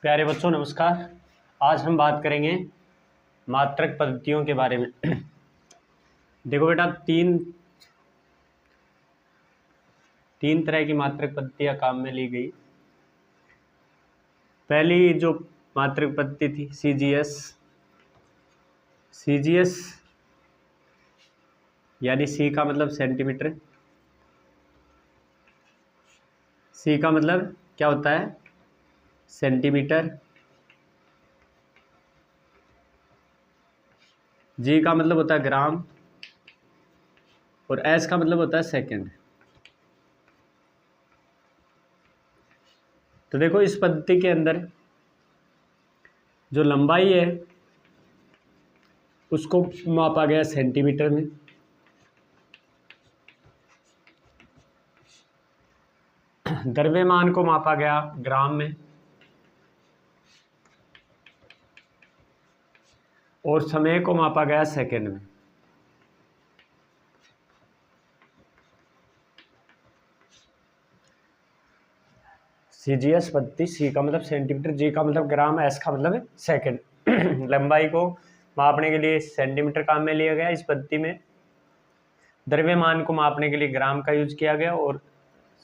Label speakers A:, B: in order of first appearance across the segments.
A: प्यारे बच्चों नमस्कार। आज हम बात करेंगे मात्रक पद्धतियों के बारे में। देखो बेटा, तीन तरह की मात्रक पद्धतियां काम में ली गई। पहली जो मात्रक पद्धति थी सीजीएस यानी सी का मतलब सेंटीमीटर। सी का मतलब क्या होता है? सेंटीमीटर। जी का मतलब होता है ग्राम और एस का मतलब होता है सेकंड। तो देखो, इस पद्धति के अंदर जो लंबाई है उसको मापा गया सेंटीमीटर में, द्रव्यमान को मापा गया ग्राम में और समय को मापा गया सेकंड में। सीजीएस पद्धति, सी का मतलब सेंटीमीटर, जी का मतलब ग्राम, एस का मतलब सेकंड। लंबाई को मापने के लिए सेंटीमीटर काम में लिया गया। इस पद्धति में द्रव्यमान को मापने के लिए ग्राम का यूज किया गया और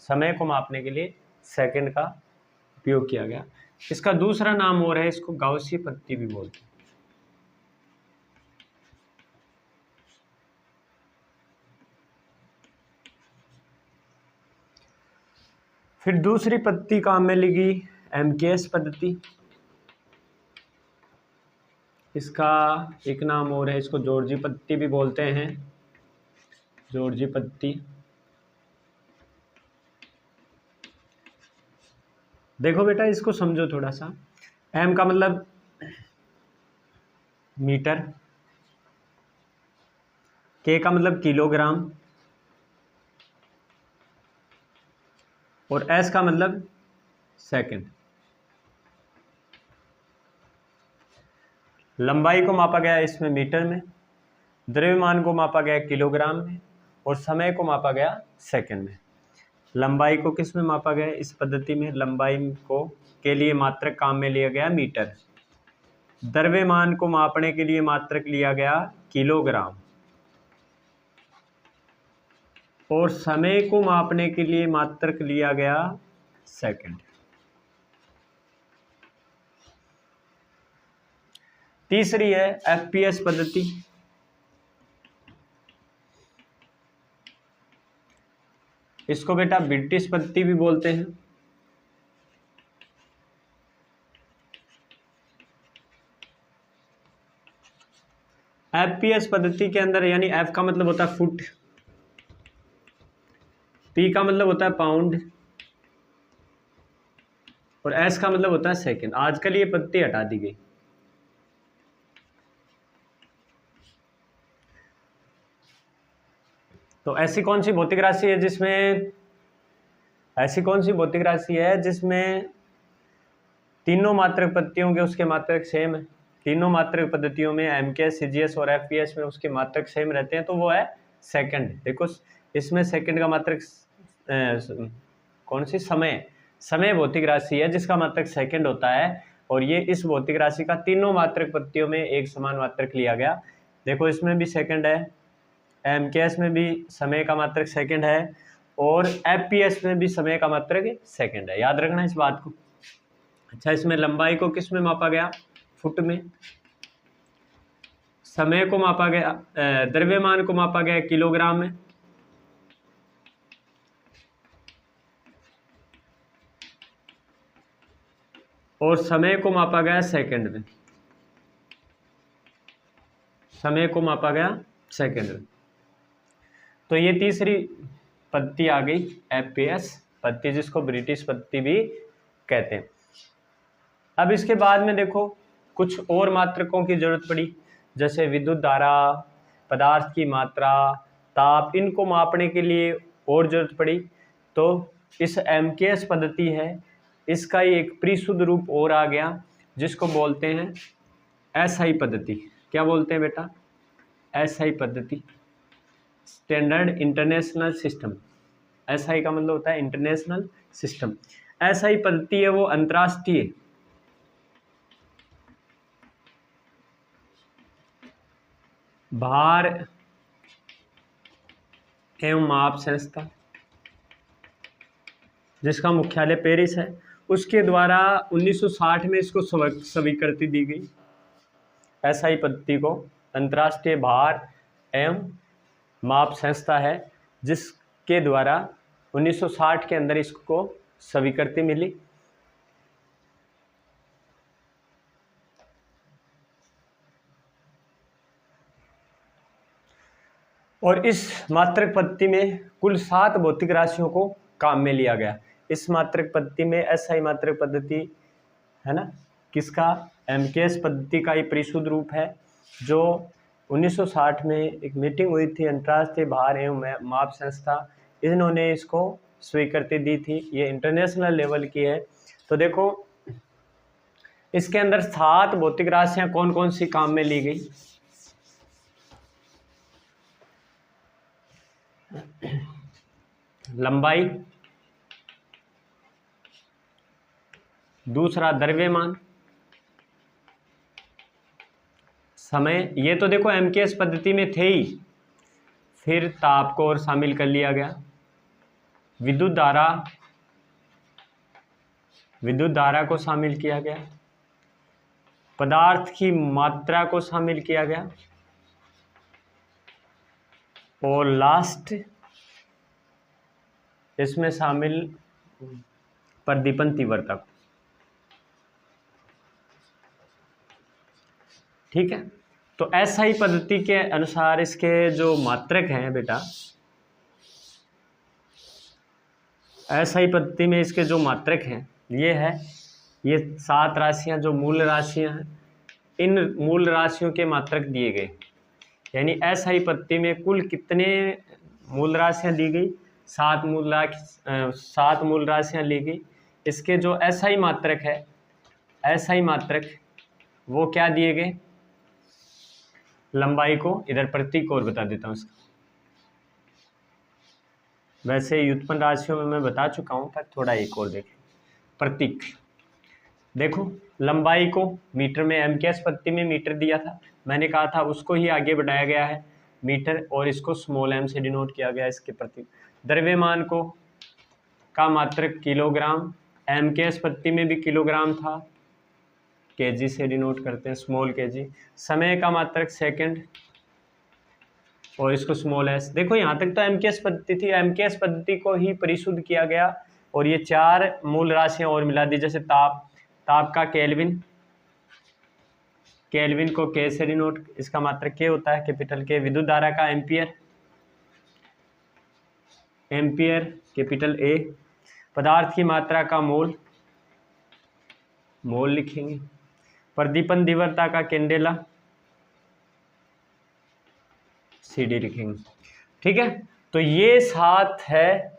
A: समय को मापने के लिए सेकंड का उपयोग किया गया। इसका दूसरा नाम और है, इसको गाउसी पद्धति भी बोलते हैं। फिर दूसरी पद्धति काम में ली गई एमकेएस पद्धति। इसका एक नाम और है, इसको जॉर्जी पद्धति भी बोलते हैं। जॉर्जी पद्धति। देखो बेटा, इसको समझो थोड़ा सा। एम का मतलब मीटर, के का मतलब किलोग्राम और एस का मतलब सेकंड। लंबाई को मापा गया इसमें मीटर में, द्रव्यमान को मापा गया किलोग्राम में और समय को मापा गया सेकंड में। लंबाई को किस में मापा गया? इस पद्धति में लंबाई को के लिए मात्रक काम में लिया गया मीटर, द्रव्यमान को मापने के लिए मात्रक लिया गया किलोग्राम और समय को मापने के लिए मात्रक लिया गया सेकंड। तीसरी है एफपीएस पद्धति। इसको बेटा ब्रिटिश पद्धति भी बोलते हैं। एफपीएस पद्धति के अंदर यानी एफ का मतलब होता है फुट, पी का मतलब होता है पाउंड और एस का मतलब होता है सेकंड। आजकल ये पद्धति हटा दी गई। तो ऐसी कौन सी भौतिक राशि है जिसमें तीनों मात्रक पद्धतियों के उसके मात्रक सेम है? तीनों मात्रक पद्धतियों में एमकेएस, सीजीएस और एफपीएस में उसके मात्रक सेम रहते हैं, तो वो है सेकंड। देखो, इसमें सेकंड का मात्रक कौन सी? समय भौतिक राशि है जिसका मात्रक सेकंड होता है और ये इस भौतिक राशि का तीनों मात्रक पद्धतियों में एक समान मात्रक लिया गया। देखो, इसमें भी सेकंड है, एमकेएस में भी समय का मात्रक सेकंड है और एफपीएस में भी समय का मात्रक सेकंड है। याद रखना इस बात को। अच्छा, इसमें लंबाई को किस में मापा गया? फुट में। समय को मापा गया, द्रव्यमान को मापा गया किलोग्राम में और समय को मापा गया सेकंड में। समय को मापा गया सेकंड में। तो ये तीसरी पद्धति आ गई एफपीएस पद्धति, जिसको ब्रिटिश पद्धति भी कहते हैं। अब इसके बाद में देखो, कुछ और मात्रकों की जरूरत पड़ी, जैसे विद्युत धारा, पदार्थ की मात्रा, ताप, इनको मापने के लिए और जरूरत पड़ी। तो इस एमकेएस पद्धति है, इसका एक परिशुद्ध रूप और आ गया जिसको बोलते हैं एसआई पद्धति। क्या बोलते हैं बेटा? एसआई पद्धति, स्टैंडर्ड इंटरनेशनल सिस्टम। एसआई का मतलब होता है इंटरनेशनल सिस्टम। एसआई पद्धति है वो अंतर्राष्ट्रीय भार एवं माप संस्था जिसका मुख्यालय पेरिस है, उसके द्वारा 1960 में इसको स्वीकृति दी गई। SI पद्धति को अंतर्राष्ट्रीय भार एवं माप संस्था है जिसके द्वारा 1960 के अंदर इसको स्वीकृति मिली। और इस मात्रक पद्धति में कुल 7 भौतिक राशियों को काम में लिया गया। इस मात्रक पद्धति में SI मात्रक पद्धति है ना, किसका, MKS पद्धति का ही परिशुद्ध रूप है, जो 1960 में एक मीटिंग हुई थी अंतर्राष्ट्रीय भार एवं माप संस्था, इन्होंने इसको स्वीकृति दी थी। ये इंटरनेशनल लेवल की है। तो देखो इसके अंदर 7 भौतिक राशियां कौन कौन सी काम में ली गई। लंबाई, दूसरा द्रव्यमान, समय, ये तो देखो MKS पद्धति में थे ही, फिर ताप को और शामिल कर लिया गया, विद्युत धारा को शामिल किया गया, पदार्थ की मात्रा को शामिल किया गया, और लास्ट इसमें शामिल प्रदीपन तीव्रता। ठीक है, तो SI पद्धति के अनुसार इसके जो मात्रक हैं बेटा, SI पद्धति में इसके जो मात्रक हैं ये 7 राशियां जो मूल राशियां हैं, इन मूल राशियों के मात्रक दिए गए। यानी SI पद्धति में कुल कितने मूल राशियां दी गई, 7 मूल राशियां ली गई। इसके जो SI मात्रक है, SI मात्रक वो क्या दिए गए, लंबाई को इधर प्रतीक और बता देता हूँ इसका। वैसे व्युत्पन्न राशियों में मैं बता चुका हूँ, पर थोड़ा एक और देखें। प्रतीक देखो, लंबाई को मीटर में MKS पद्धति में मीटर दिया था, मैंने कहा था उसको ही आगे बढ़ाया गया है मीटर, और इसको स्मॉल m से डिनोट किया गया इसके प्रतीक। द्रव्यमान को का मात्रक किलोग्राम, MKS पद्धति में भी किलोग्राम था, kg से डिनोट करते हैं, स्मॉल kg। समय का मात्रक सेकंड, और इसको स्मॉल s। देखो यहाँ तक तो MKS पद्धति थी, MKS पद्धति को ही परिशुद्ध किया गया, और ये 4 मूल राशियां और मिला दी। जैसे ताप का केल्विन को K से डिनोट, इसका मात्रक K होता है, कैपिटल K। विद्युत धारा का एम्पियर कैपिटल A। पदार्थ की मात्रा का मोल लिखेंगे। प्रदीपन तीव्रता का कैंडेला CD लिखेंगे। ठीक है, तो ये 7 है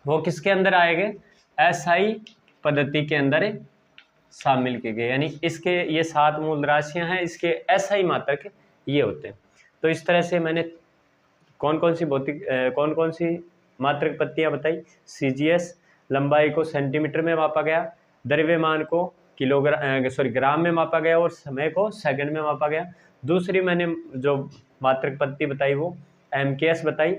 A: वो किसके अंदर आएंगे, SI पद्धति के अंदर शामिल किए गए। यानी इसके ये 7 मूल राशियां हैं, इसके SI मात्रक ये होते हैं। तो इस तरह से मैंने कौन कौन सी मात्रक पद्धतियां बताई। CGS, लंबाई को सेंटीमीटर में मापा गया, द्रव्यमान को ग्राम में मापा गया, और समय को सेकंड में मापा गया। दूसरी मैंने जो मात्रक पद्धति बताई वो MKS बताई,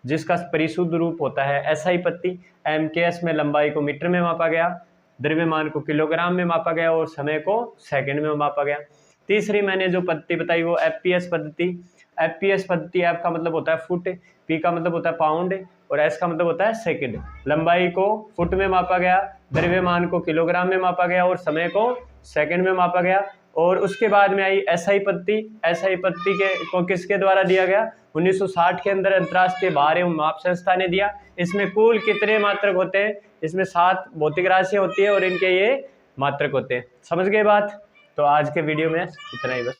A: जिसका परिशुद्ध रूप होता है SI पद्धति। MKS में लंबाई को मीटर में मापा गया, द्रव्यमान को किलोग्राम में मापा गया, और समय को सेकंड में मापा गया। तीसरी मैंने जो पद्धति बताई वो FPS पद्धति। FPS पद्धति, F का मतलब होता है फुट, P का मतलब होता है पाउंड, और S का मतलब होता है सेकंड। लंबाई को फुट में मापा गया, द्रव्यमान को किलोग्राम में मापा गया, और समय को सेकंड में मापा गया। और उसके बाद में आई SI पद्धति। SI पद्धति को किसके द्वारा दिया गया, 1960 के अंदर अंतर्राष्ट्रीय भार एवं माप संस्था ने दिया। इसमें कुल कितने मात्रक होते हैं, इसमें 7 भौतिक राशियां होती है, और इनके ये मात्रक होते हैं। समझ गए बात। तो आज के वीडियो में इतना ही बस।